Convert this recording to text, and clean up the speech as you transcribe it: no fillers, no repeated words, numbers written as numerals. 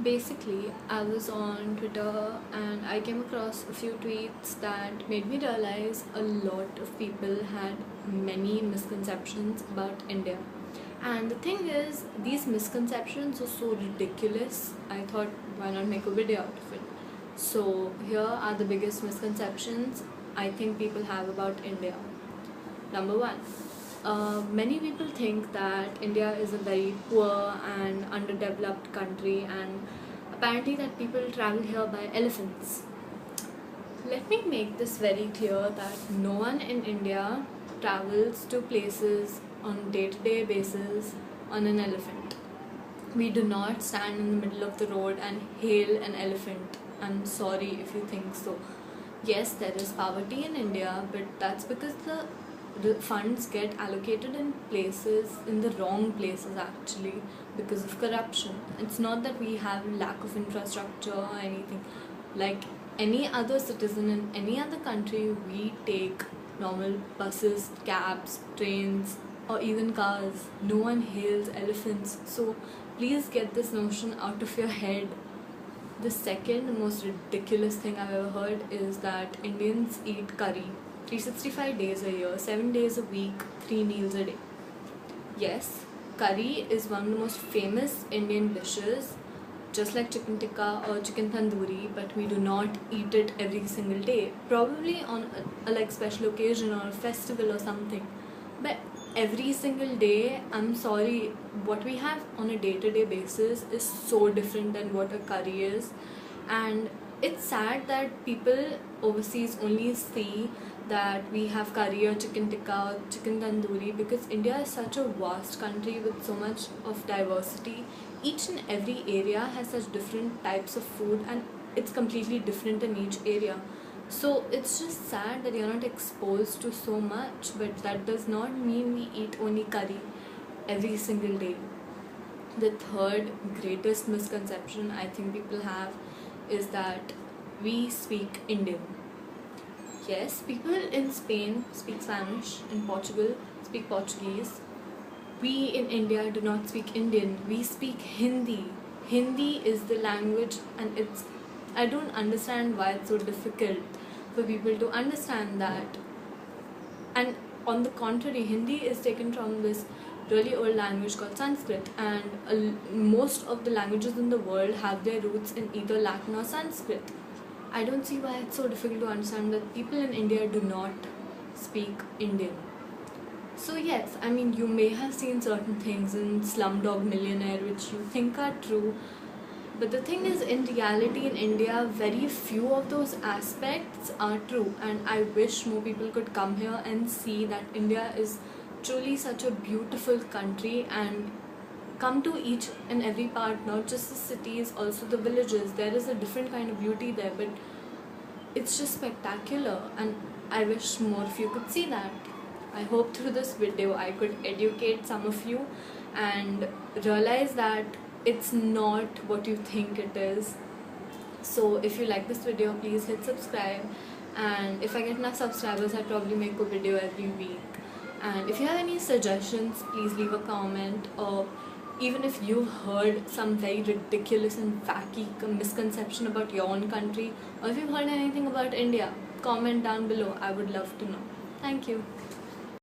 Basically, I was on Twitter and I came across a few tweets that made me realize a lot of people had many misconceptions about India. And the thing is, these misconceptions are so ridiculous, I thought, why not make a video out of it? So, here are the biggest misconceptions I think people have about India. Number one, many people think that India is a very poor and underdeveloped country, and apparently that people travel here by elephants. Let me make this very clear that no one in India travels to places on day-to-day basis on an elephant. We do not stand in the middle of the road and hail an elephant. I'm sorry if you think so. Yes, there is poverty in India, but that's because the funds get allocated in the wrong places actually, because of corruption. It's not that we have lack of infrastructure or anything. Like any other citizen in any other country, we take normal buses, cabs, trains, or even cars. No one hails elephants. So please get this notion out of your head. The second most ridiculous thing I've ever heard is that Indians eat curry 365 days a year, 7 days a week, 3 meals a day. Yes, curry is one of the most famous Indian dishes, just like chicken tikka or chicken tandoori, but we do not eat it every single day. Probably on a like special occasion or a festival or something. But every single day, I'm sorry, what we have on a day-to-day basis is so different than what a curry is. And it's sad that people overseas only see that we have curry or chicken tikka or chicken tandoori, because India is such a vast country with so much of diversity. Each and every area has such different types of food, and it's completely different in each area. So it's just sad that you're not exposed to so much, but that does not mean we eat only curry every single day. The third greatest misconception I think people have is that we speak Indian. Yes, people in Spain speak Spanish, in Portugal speak Portuguese. We in India do not speak Indian, we speak Hindi. Hindi is the language, and I don't understand why it's so difficult for people to understand that. And on the contrary, Hindi is taken from this really old language called Sanskrit, and most of the languages in the world have their roots in either Latin or Sanskrit. I don't see why it's so difficult to understand that people in India do not speak Indian. So yes, I mean, you may have seen certain things in Slumdog Millionaire which you think are true, but the thing is, in reality in India, very few of those aspects are true, and I wish more people could come here and see that India is truly such a beautiful country, and come to each and every part, not just the cities, also the villages. There is a different kind of beauty there, but it's just spectacular, and I wish more of you could see that. I hope through this video I could educate some of you and realize that it's not what you think it is. So if you like this video, please hit subscribe, and if I get enough subscribers, I'll probably make a video every week. And if you have any suggestions, please leave a comment, or even if you've heard some very ridiculous and wacky misconception about your own country, or if you've heard anything about India, comment down below. I would love to know. Thank you.